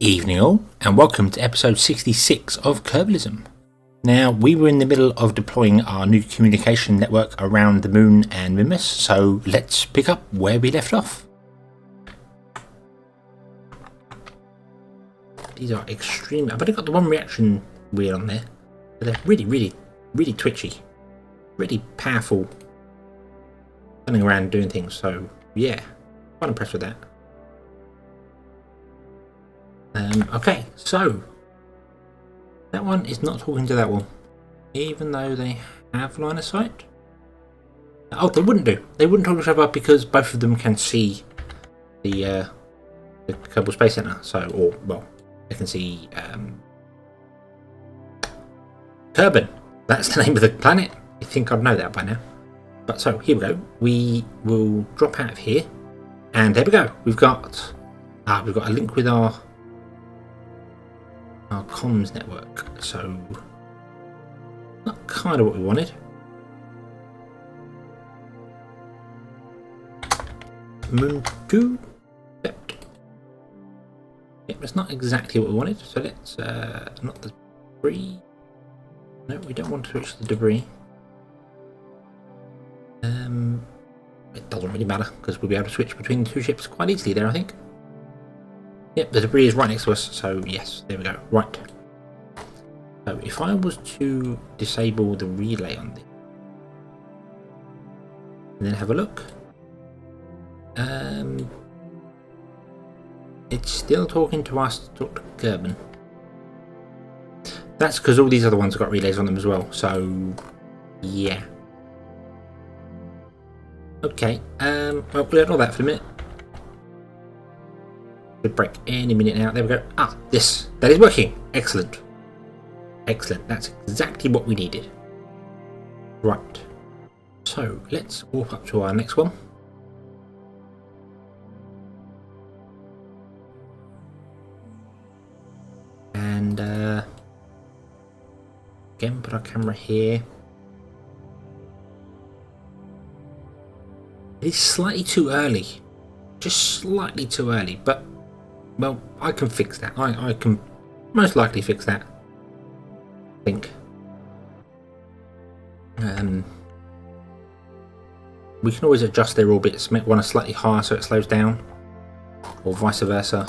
Evening all, and welcome to episode 66 of Kerbalism. Now, we were in the middle of deploying our new communication network around the moon and Mimas, so let's pick up where we left off. These are extreme. I've only got the one reaction wheel on there, but they're really twitchy, really powerful, running around doing things. So yeah, quite impressed with that. Okay, so that one is not talking to that one, even though they have line of sight. Oh, they wouldn't do. They wouldn't talk to each other because both of them can see the Kerbal Space Center. So, or well, they can see Kerbal. That's the name of the planet. You think I'd know that by now? But so here we go. We will drop out of here, and there we go. We've got a link with our comms network, so not kind of what we wanted. Moon 2 accept. Yep, that's not exactly what we wanted, so let's not the debris. No, we don't want to switch the debris. It doesn't really matter because we'll be able to switch between the two ships quite easily there, I think. Yep, the debris is right next to us, so yes, there we go. Right. So if I was to disable the relay on this, and then have a look, it's still talking to us to talk to Kerbal. That's because all these other ones have got relays on them as well, so yeah. Okay, well, we'll ignore that for a minute. Could break any minute now. There we go. Ah, that is working. Excellent. Excellent. That's exactly what we needed. Right. So let's warp up to our next one. And again, put our camera here. It is slightly too early. Just slightly too early, but well, I can fix that. I can most likely fix that, I think. We can always adjust their orbits, make one slightly higher so it slows down, or vice versa.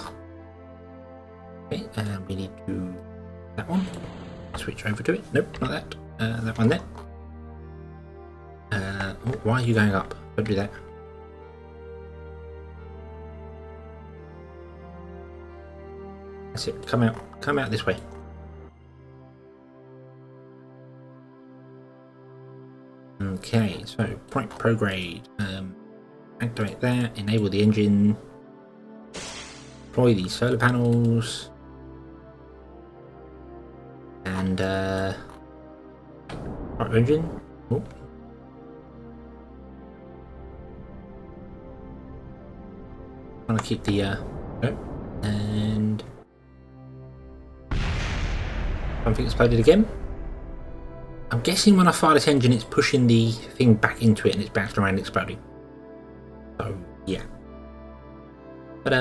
Okay, and we need to that one. Switch over to it. Nope, not that. That one there. Oh, why are you going up? Don't do that. That's it. Come out this way. Okay, so point prograde. Activate that. Enable the engine. Deploy the solar panels. And right engine. Oh. Trying to keep the and something exploded again. I'm guessing when I fire this engine it's pushing the thing back into it and it's bouncing around and exploding. So yeah. But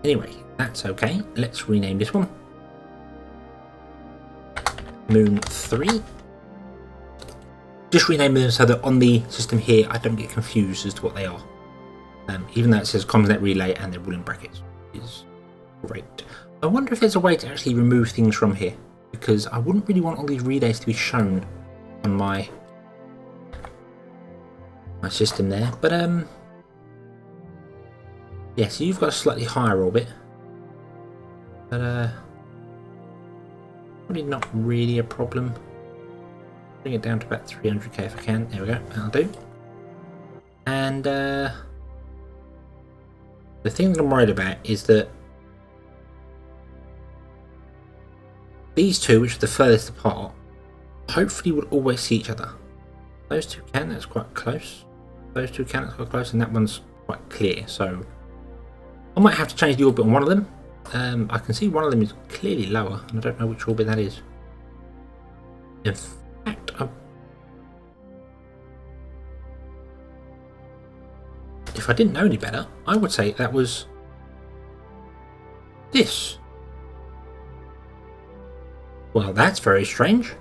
anyway, that's okay. Let's rename this one Moon 3. Just rename them so that on the system here I don't get confused as to what they are. Even though it says ComsNet relay and they're all in brackets, is great. I wonder if there's a way to actually remove things from here, because I wouldn't really want all these relays to be shown on my system there. But yeah, so you've got a slightly higher orbit, but probably not really a problem. Bring it down to about 300k if I can. There we go. That'll do. And the thing that I'm worried about is that these two, which are the furthest apart, hopefully will always see each other. Those two can, that's quite close. Those two can, that's quite close, and that one's quite clear. So I might have to change the orbit on one of them. I can see one of them is clearly lower, and I don't know which orbit that is. In fact, if I didn't know any better, I would say that was this? Well, that's very strange.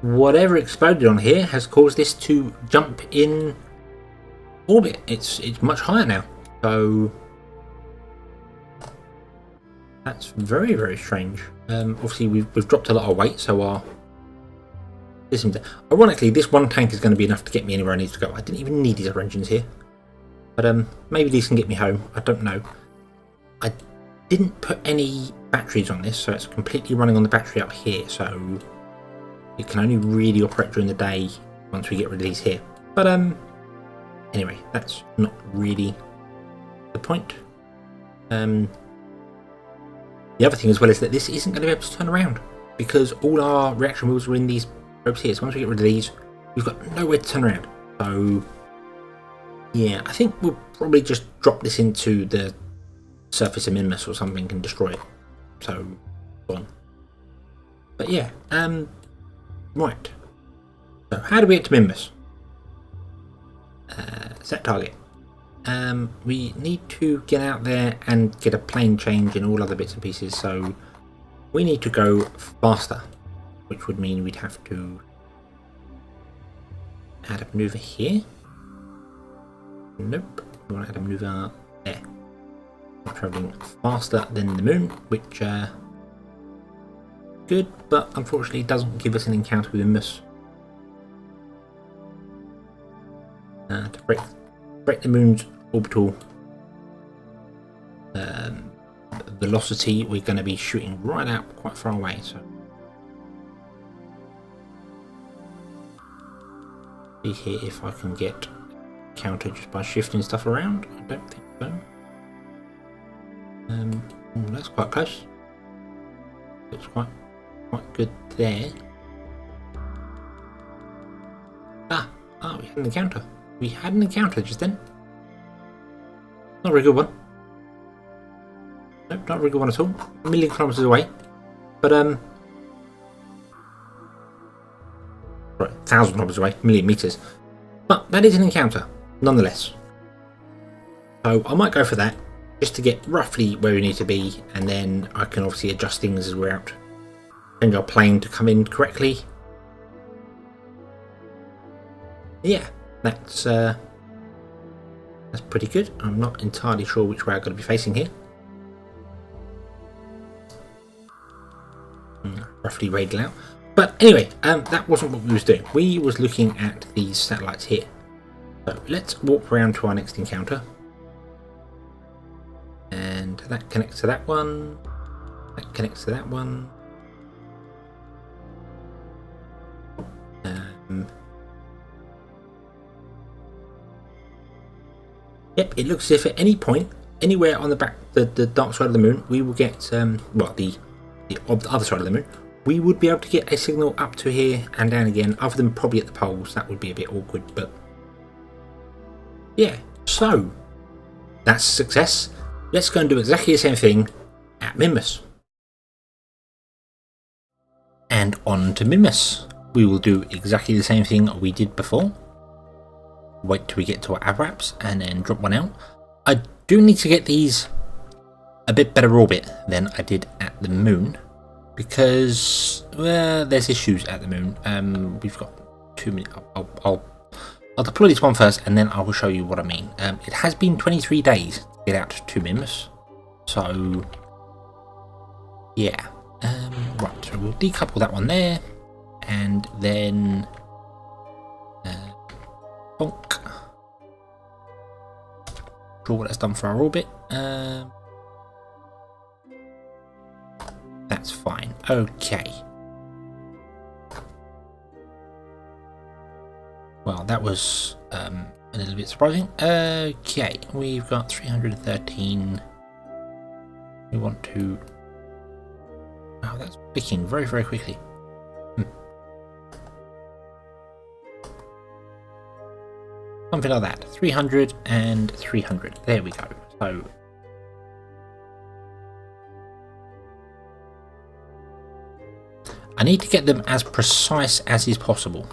Whatever exploded on here has caused this to jump in orbit. It's much higher now. So that's very, very strange. Obviously we've dropped a lot of weight, so our system. Ironically, this one tank is going to be enough to get me anywhere I need to go. I didn't even need these other engines here. But maybe these can get me home. I don't know. I didn't put any batteries on this, so it's completely running on the battery up here. So it can only really operate during the day once we get rid of these here. But anyway, that's not really the point. The other thing as well is that this isn't going to be able to turn around because all our reaction wheels are in these ropes here. So once we get rid of these, we've got nowhere to turn around. So yeah, I think we'll probably just drop this into the surface of Minmus or something and destroy it. So gone. But yeah, right. So how do we get to Minmus? Set target. We need to get out there and get a plane change and all other bits and pieces. So we need to go faster, which would mean we'd have to add a maneuver here. Nope. We want to add a maneuver there. We're travelling faster than the moon, which good, but unfortunately doesn't give us an encounter with Minmus. To break the moon's orbital velocity, we're going to be shooting right out quite far away. So see here if I can get counter just by shifting stuff around. I don't think so. That's quite close. Looks quite good there. We had an encounter. We had an encounter just then. Not a very good one. Nope, not a very good one at all. A million kilometers away. But right, 1,000 kilometers away, a million meters. But that is an encounter, nonetheless. So I might go for that, just to get roughly where we need to be, and then I can obviously adjust things as we're out. Change our plane to come in correctly. Yeah, that's pretty good. I'm not entirely sure which way I'm going to be facing here. Roughly radial out. But anyway, that wasn't what we was doing. We was looking at these satellites here. So let's walk around to our next encounter. And that connects to that one. That connects to that one. Yep, it looks as if at any point, anywhere on the dark side of the moon, we will get, well, the other side of the moon, we would be able to get a signal up to here and down again, other than probably at the poles. That would be a bit awkward, but yeah. So that's a success. Let's go and do exactly the same thing at Minmus. And on to Minmus. We will do exactly the same thing we did before. Wait till we get to our AVRAPs and then drop one out. I do need to get these a bit better orbit than I did at the moon, because there's issues at the moon. We've got 2 minutes. I'll deploy this one first, and then I will show you what I mean. It has been 23 days to get out to Minmus, so yeah. Right, so we'll decouple that one there, and then bonk. Draw what that's done for our orbit. That's fine. Okay. Well, that was a little bit surprising. Okay, we've got 313. We want to... Oh, that's picking very, very quickly. Something like that. 300 and 300. There we go. So I need to get them as precise as is possible.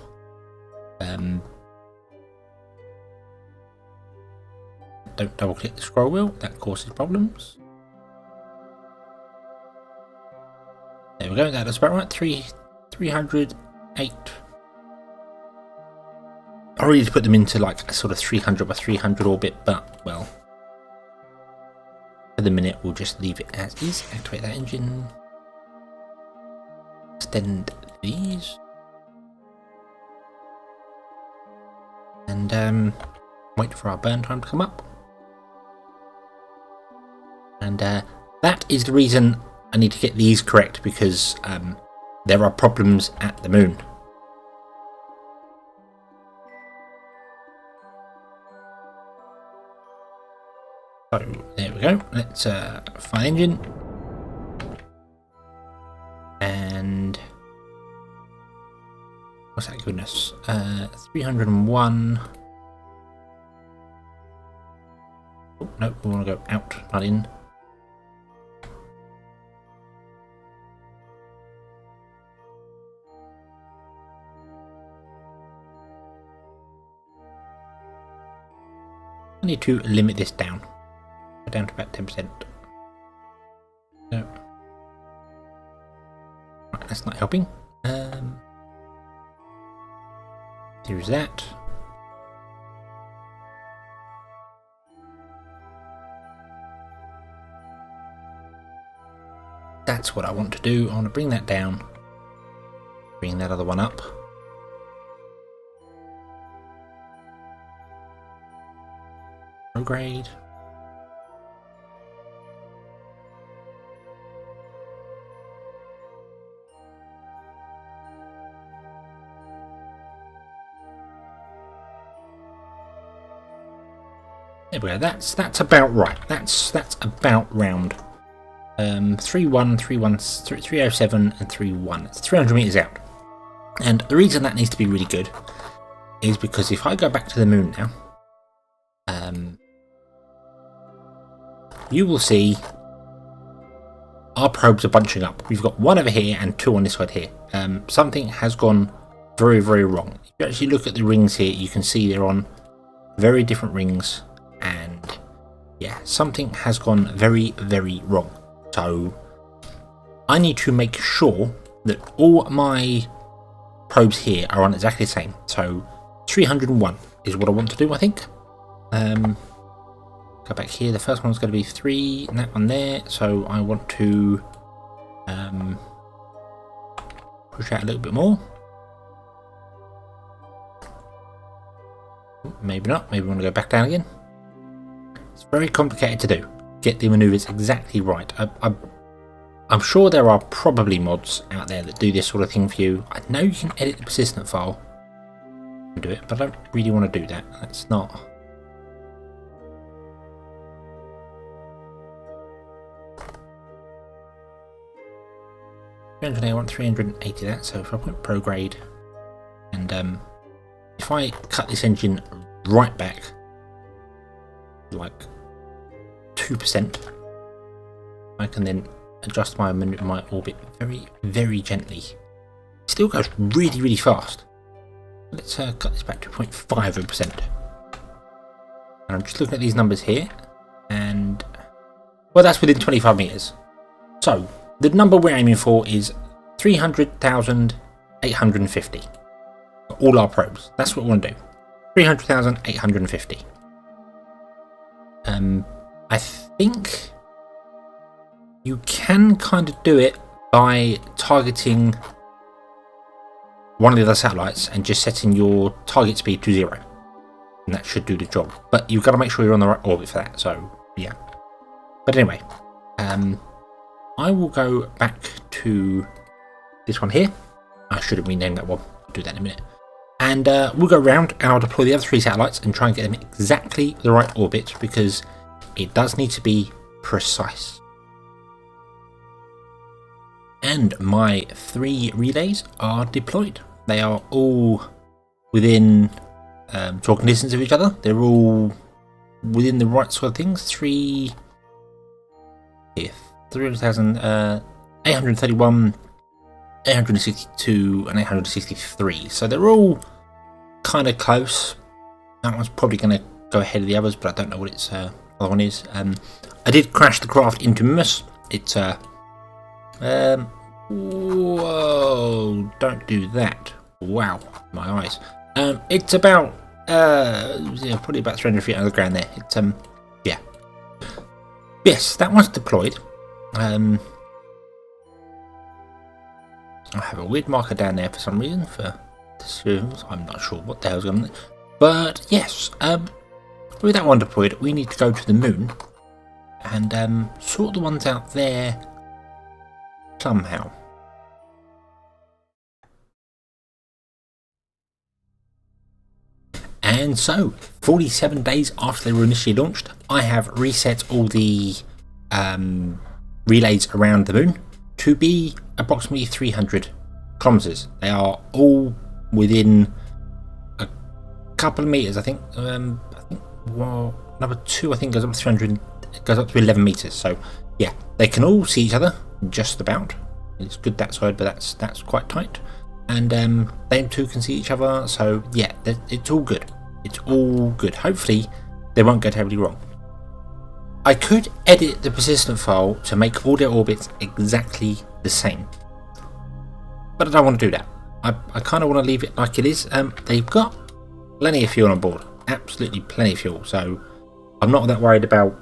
don't double click the scroll wheel, that causes problems. There we go, that's about right. 308. I really need to put them into like a sort of 300 by 300 orbit, but well, for the minute we'll just leave it as is. Activate that engine. Extend these. And wait for our burn time to come up. And that is the reason I need to get these correct, because there are problems at the moon. So there we go. Let's find engine. And what's that goodness? 301. Oh, no, we want to go out, not in. I need to limit this down. Down to about 10%. No. Right, that's not helping. Here's that. That's what I want to do. I want to bring that down. Bring that other one up. Prograde. There we go. That's about right. That's about round. 3-1, 3-1, 307 and 3-1. It's 300 meters out. And the reason that needs to be really good is because if I go back to the moon now, you will see our probes are bunching up. We've got one over here and two on this side here. Something has gone very, very wrong. If you actually look at the rings here, you can see they're on very different rings. And yeah, something has gone very, very wrong. So I need to make sure that all my probes here are on exactly the same. So 301 is what I want to do, I think. Go back here. The first one's going to be 3, and that one there. So I want to push out a little bit more. Maybe not. Maybe we want to go back down again. It's very complicated to do. Get the maneuvers exactly right. I'm sure there are probably mods out there that do this sort of thing for you. I know you can edit the persistent file and do it, but I don't really want to do that. That's not. I want 380 that, so if I put prograde, and if I cut this engine right back like 2%, I can then adjust my orbit very, very gently. It still goes really, really fast. Let's cut this back to 0.5%. And I'm just looking at these numbers here, and well, that's within 25 meters. So the number we're aiming for is 300,850. All our probes. That's what we want to do. 300,850. I think you can kind of do it by targeting one of the other satellites and just setting your target speed to 0. And that should do the job. But you've got to make sure you're on the right orbit for that. So, yeah. But anyway, I will go back to this one here. I should have renamed that one. I'll do that in a minute. And we'll go around and I'll deploy the other 3 satellites and try and get them exactly the right orbit, because it does need to be precise. And my 3 relays are deployed. They are all within talking distance of each other. They're all within the right sort of things. 300,000, 831, 862 and 863. So they're all kind of close. That one's probably going to go ahead of the others, but I don't know what its other one is. I did crash the craft into Mimus. It's whoa! Don't do that. Wow, my eyes. It's about yeah, probably about 300 feet under the ground there. It's yeah. Yes, that one's deployed. I have a weird marker down there for some reason for decisions. I'm not sure what the hell's going on. But yes, with that one deployed, we need to go to the moon and sort the ones out there somehow. And so, 47 days after they were initially launched, I have reset all the relays around the moon to be approximately 300 kilometers. They are all within a couple of meters, I think. Well, number 2, I think, goes up to 300, goes up to 11 meters. So, yeah, they can all see each other, just about. It's good that side, but that's quite tight. And them two can see each other, so yeah, it's all good. It's all good. Hopefully, they won't go terribly wrong. I could edit the persistent file to make all their orbits exactly the same, but I don't want to do that. I kind of want to leave it like it is. They've got plenty of fuel on board, absolutely plenty of fuel, so I'm not that worried about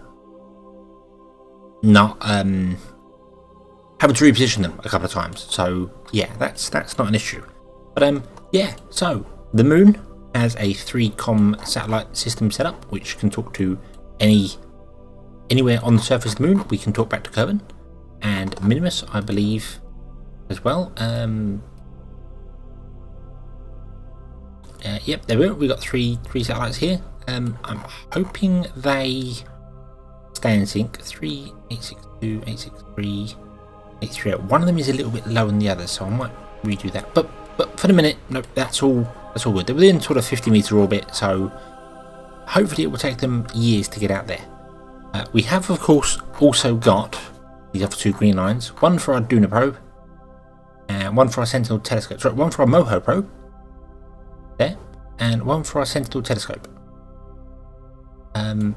not having to reposition them a couple of times. So yeah, that's not an issue. But yeah, so the moon has a 3-com satellite system set up, which can talk to anywhere on the surface of the moon. We can talk back to Kerbal and Minimus, I believe, as well. Yep, there we go. We've got three satellites here. I'm hoping they stay in sync. 3, 862, 863, 838. One of them is a little bit lower than the other, so I might redo that. But for the minute, no, that's all good. They're within sort of 50-meter orbit, so hopefully it will take them years to get out there. We have, of course, also got these other 2 green lines. One for our Duna probe, and one for our Sentinel telescope. Sorry, one for our Moho probe. There, and one for our Sentinel telescope. I'm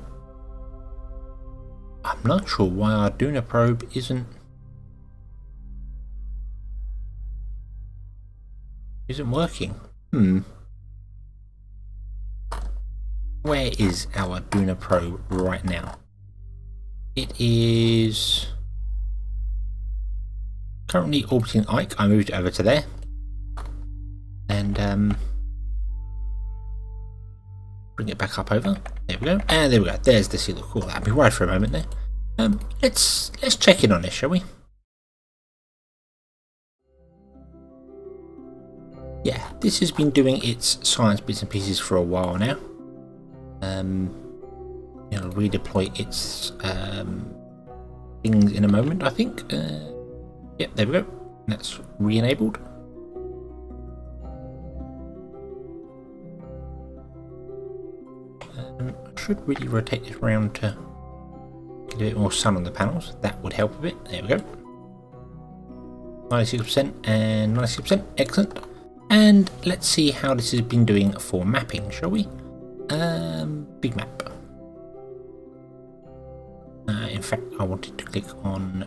not sure why our Duna probe isn't working. Where is our Duna probe right now? It is currently orbiting Ike. I moved it over to there, and bring it back up over. There we go, and there we go. There's the seal. Cool. That'd be right for a moment there. Let's check in on this, shall we? Yeah, this has been doing its science bits and pieces for a while now. It'll redeploy its things in a moment, I think. Yep, there we go. That's re-enabled. I should really rotate this around to get a bit more sun on the panels. That would help a bit. There we go. 96% and 96%. Excellent. And let's see how this has been doing for mapping, shall we? Big map. In fact, I wanted to click on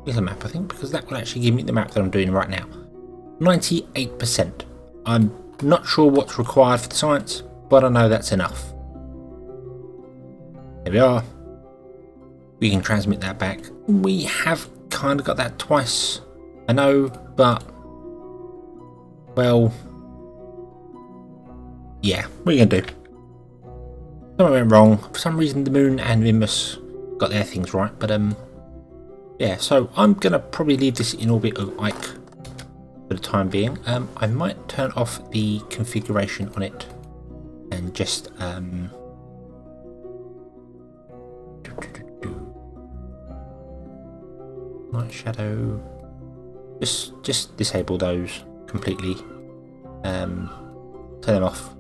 little map, I think, because that will actually give me the map that I'm doing right now. 98%. I'm not sure what's required for the science, but I know that's enough. There we are. We can transmit that back. We have kind of got that twice, I know, but well, yeah, what are you gonna do? Something went wrong. For some reason the moon and Mimus got their things right, but yeah, so I'm gonna probably leave this in orbit of Ike for the time being. I might turn off the configuration on it and just light shadow, just disable those completely, turn them off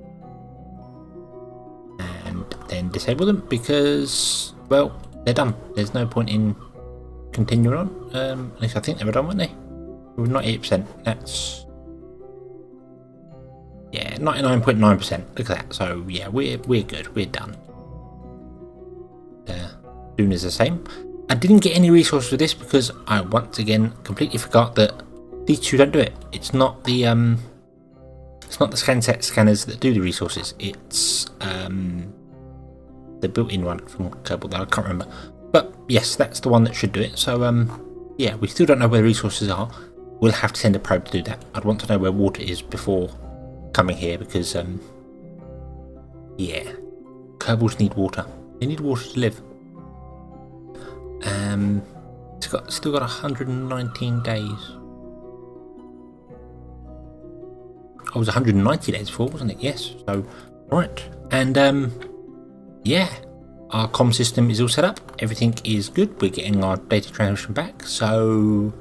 and then disable them, because well, they're done. There's no point in continuing on. At least I think they were done, weren't they? We were not 8%. That's Yeah, 99.9%. Look at that. So yeah, we're good. We're done. Duna's the same. I didn't get any resources for this because I once again completely forgot that these two don't do it. It's not the ScanSet scanners that do the resources. It's the built-in one from Kerbal that I can't remember. But yes, that's the one that should do it. So yeah, we still don't know where the resources are. We'll have to send a probe to do that. I'd want to know where water is before coming here because yeah, Kerbals need water. They need water to live. It's still got 119 days. Oh, it was 190 days before, wasn't it? Yes. So right, and yeah, our comm system is all set up. Everything is good. We're getting our data transmission back. So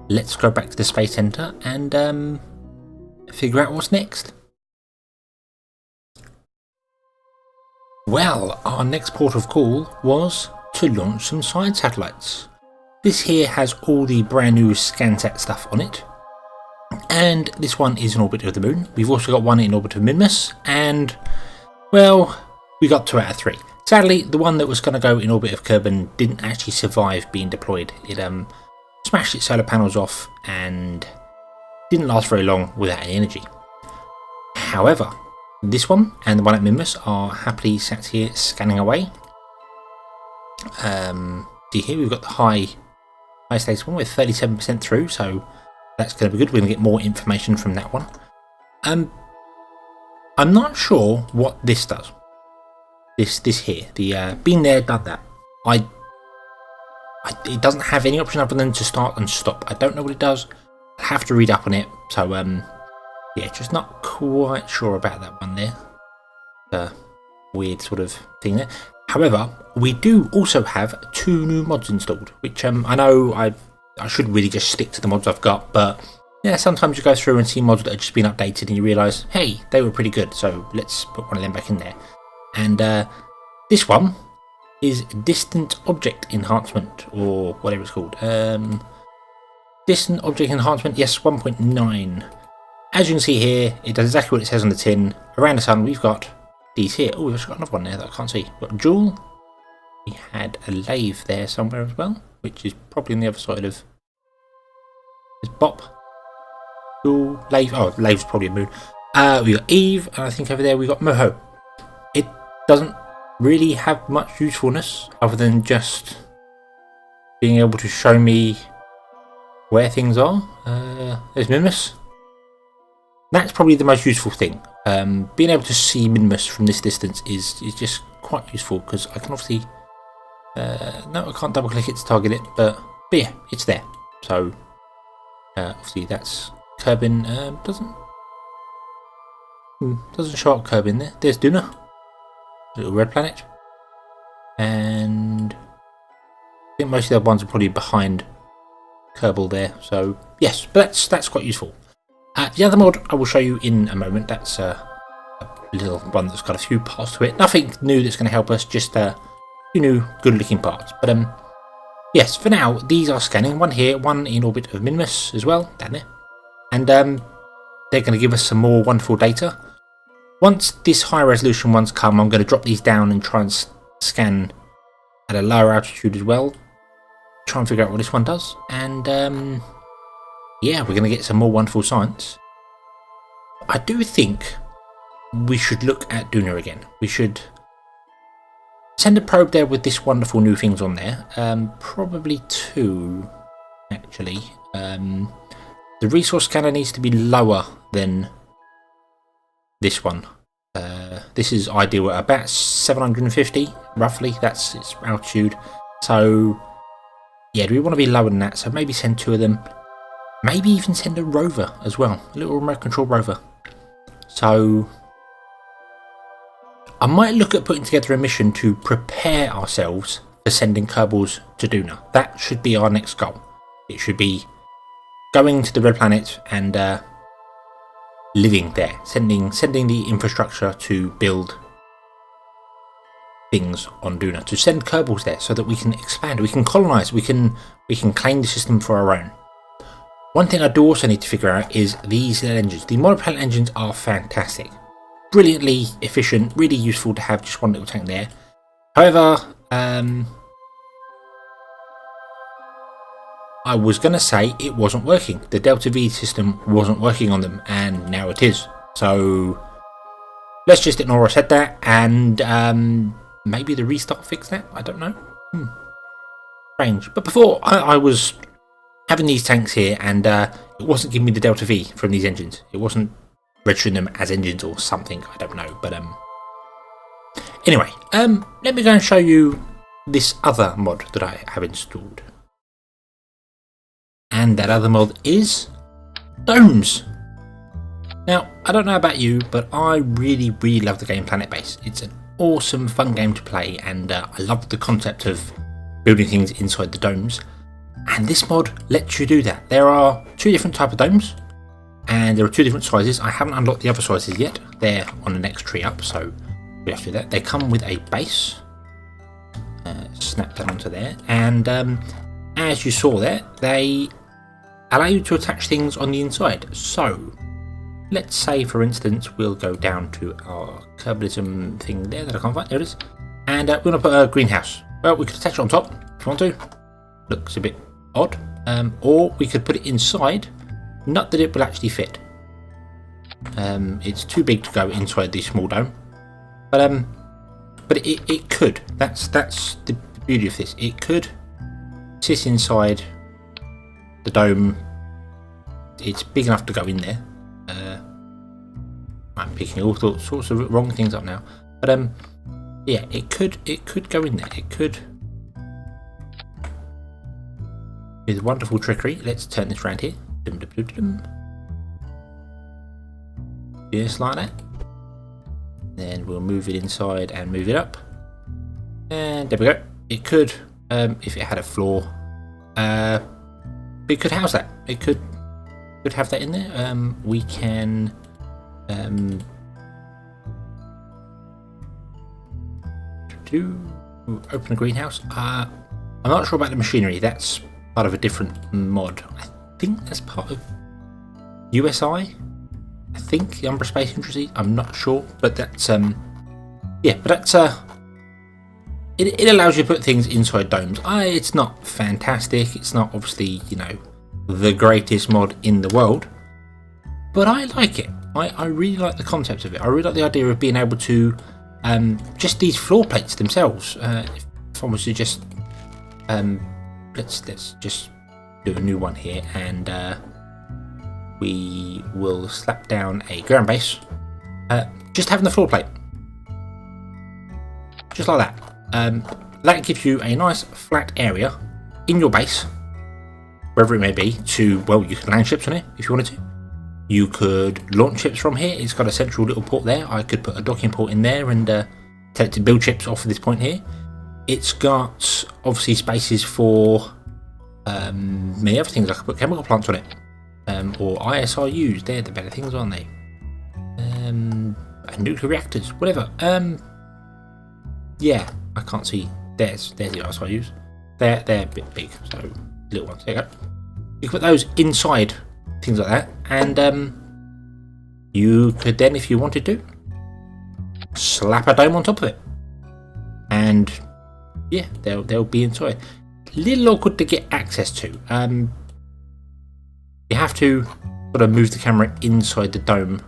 let's go back to the Space Center and figure out what's next. Well, our next port of call was to launch some side satellites. This here has all the brand new ScanSat stuff on it. And this one is in orbit of the moon. We've also got one in orbit of Minmus, and well, we got 2 out of 3. Sadly, the one that was going to go in orbit of Kerbal didn't actually survive being deployed. It smashed its solar panels off and didn't last very long without any energy. However, this one and the one at Minmus are happily sat here scanning away. See here we've got the high status one with 37% through, so that's going to be good. We're going to get more information from that one. I'm not sure what this does. This here, the been there, done that. It doesn't have any option other than to start and stop. I don't know what it does. I have to read up on it. So yeah, just not quite sure about that one there. Weird sort of thing there. However, we do also have 2 new mods installed, which I know I should really just stick to the mods I've got, but yeah, sometimes you go through and see mods that have just been updated and you realise, hey, they were pretty good, so let's put one of them back in there. And this one is Distant Object Enhancement, or whatever it's called. Distant Object Enhancement, yes, 1.9. As you can see here, it does exactly what it says on the tin. Around the sun, we've got these here. Oh, we've actually got another one there that I can't see. We've got a jewel. We had a lathe there somewhere as well, which is probably on the other side of this Bop. Jewel, lathe. Oh, lathe's probably a moon. We got Eve, and I think over there we got Moho. It doesn't really have much usefulness other than just being able to show me where things are. There's Minmus. That's probably the most useful thing. Being able to see Minmus from this distance is just quite useful because I can obviously no, I can't double click it to target it, but yeah, it's there. So obviously that's Kerbal. Doesn't show up Kerbal there. There's Duna, little red planet, and I think most of the other ones are probably behind Kerbal there. So yes, but that's quite useful. The other mod I will show you in a moment. That's a little one that's got a few parts to it. Nothing new that's going to help us, just a few new good-looking parts. But yes, for now, these are scanning. One here, one in orbit of Minmus as well, down there. And they're going to give us some more wonderful data. Once this high-resolution ones come, I'm going to drop these down and try and scan at a lower altitude as well. Try and figure out what this one does. And yeah, we're going to get some more wonderful science. I do think we should look at Duna again. We should send a probe there with this wonderful new things on there. Probably 2, actually. The resource scanner needs to be lower than this one. This is ideal at about 750, roughly. That's its altitude. So yeah, do we want to be lower than that? So maybe send 2 of them. Maybe even send a rover as well, a little remote control rover. So I might look at putting together a mission to prepare ourselves for sending Kerbals to Duna. That should be our next goal. It should be going to the red planet and living there, sending the infrastructure to build things on Duna, to send Kerbals there so that we can expand, we can colonize, we can claim the system for our own. One thing I do also need to figure out is these little engines. The monopropellant engines are fantastic. Brilliantly efficient, really useful to have just one little tank there. However, I was going to say it wasn't working. The Delta V system wasn't working on them, and now it is. So let's just ignore I said that, and maybe the restart fixed that. I don't know. Strange. But before, I was having these tanks here, and it wasn't giving me the Delta V from these engines. It wasn't registering them as engines or something. I don't know. But anyway, let me go and show you this other mod that I have installed. And that other mod is Domes. Now, I don't know about you, but I really, really love the game Planet Base. It's an awesome, fun game to play, and I love the concept of building things inside the domes. And this mod lets you do that. There are 2 different types of domes, and there are 2 different sizes. I haven't unlocked the other sizes yet. They're on the next tree up, so we have to do that. They come with a base. Snap that onto there, and as you saw there, they allow you to attach things on the inside. So let's say, for instance, we'll go down to our Kerbalism thing there that I can't find. There it is. And we're going to put a greenhouse. Well, we could attach it on top if you want to. Looks a bit odd. Or we could put it inside. Not that it will actually fit. It's too big to go inside the small dome. But it could. That's the beauty of this. It could sit inside the dome. It's big enough to go in there. I'm picking all sorts of wrong things up now. But yeah, it could go in there. It could. With wonderful trickery, let's turn this around here. Just like that. Then we'll move it inside and move it up. And there we go. It could, if it had a floor, it could house that. It could have that in there. We can open a greenhouse. I'm not sure about the machinery. That's part of a different mod. I think that's part of USI. I think the Umbra Space Industry. I'm not sure, but that's yeah. But that's it allows you to put things inside domes. It's not fantastic. It's not obviously, you know, the greatest mod in the world, but I like it. I really like the concept of it. I really like the idea of being able to just these floor plates themselves. If I was to just let's just do a new one here, and we will slap down a ground base. Just having the floor plate, just like that. That gives you a nice flat area in your base, wherever it may be, to, well, you can land ships on it if you wanted to. You could launch ships from here. It's got a central little port there. I could put a docking port in there and tell it to build ships off of this point here. It's got obviously spaces for many other things. I could put chemical plants on it, or ISRUs. They're the better things, aren't they? And nuclear reactors, whatever. Yeah, I can't see. There's the ISRUs. They're a bit big, so little ones. There you go. You can put those inside things like that, and you could then, if you wanted to, slap a dome on top of it, and yeah, they'll be inside. Little awkward to get access to. You have to sort of move the camera inside the dome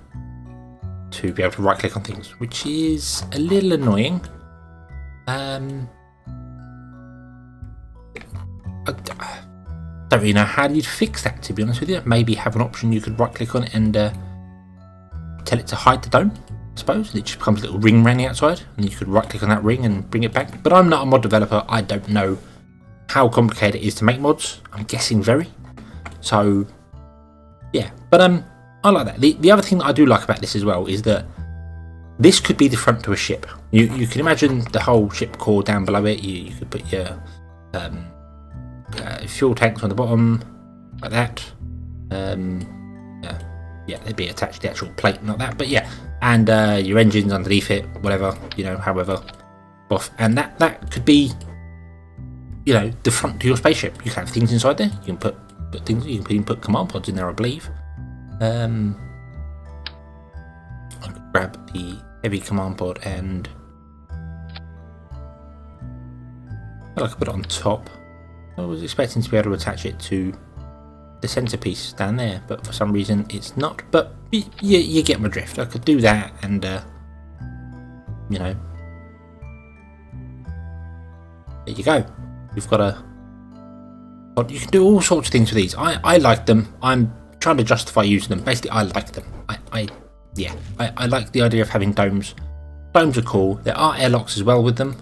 to be able to right click on things, which is a little annoying. I don't really know how you'd fix that, to be honest with you. Maybe have an option you could right click on it and tell it to hide the dome, I suppose. It just becomes a little ring around the outside, and you could right click on that ring and bring it back. But I'm not a mod developer. I don't know how complicated it is to make mods. I'm guessing very. So yeah, but I like that. The other thing that I do like about this as well is that this could be the front to a ship. You can imagine the whole ship core down below it. You could put your fuel tanks on the bottom like that. Yeah, they'd be attached to the actual plate, not that, but yeah. And your engines underneath it, whatever, you know, however off. And that could be, you know, the front to your spaceship. You can have things inside there. You can put Got things you can put command pods in there, I believe. I could grab the heavy command pod and I could put it on top. I was expecting to be able to attach it to the centerpiece down there, but for some reason it's not. But you get my drift. I could do that, and you know, there you go. You've got a. You can do all sorts of things with these. I like them. I'm trying to justify using them. Basically, I like them. I like the idea of having domes. Domes are cool. There are airlocks as well with them,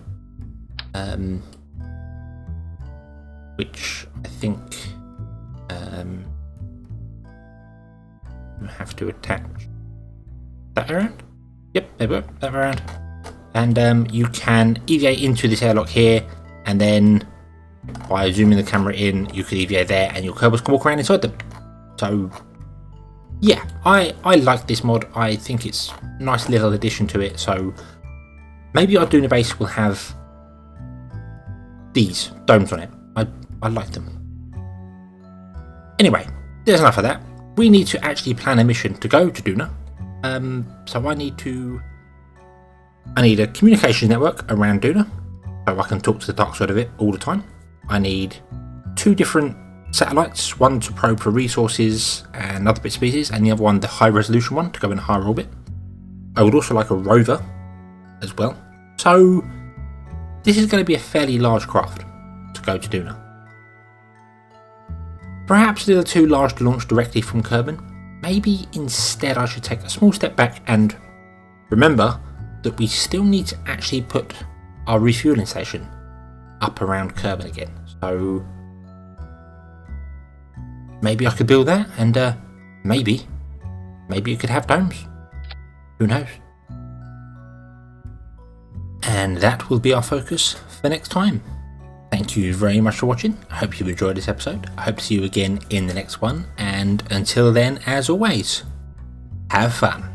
which I think you have to attach that around. Yep, there we go. That around, and you can EVA into this airlock here, and then by zooming the camera in, you could EVA there, and your Kerbals can walk around inside them. So yeah, I like this mod. I think it's a nice little addition to it. So maybe our Duna base will have these domes on it. I like them. Anyway, there's enough of that. We need to actually plan a mission to go to Duna. So I need a communications network around Duna, so I can talk to the dark side of it all the time. I need 2 different satellites, one to probe for resources and other bits and pieces, and the other one, the high resolution one, to go in a higher orbit. I would also like a rover as well. So this is going to be a fairly large craft to go to Duna. Perhaps they are too large to launch directly from Kerbal. Maybe instead I should take a small step back and remember that we still need to actually put our refueling station up around Kerbal again. So maybe I could build that, and maybe it could have domes. Who knows? And that will be our focus for next time. Thank you very much for watching. I hope you've enjoyed this episode. I hope to see you again in the next one. And until then, as always, have fun.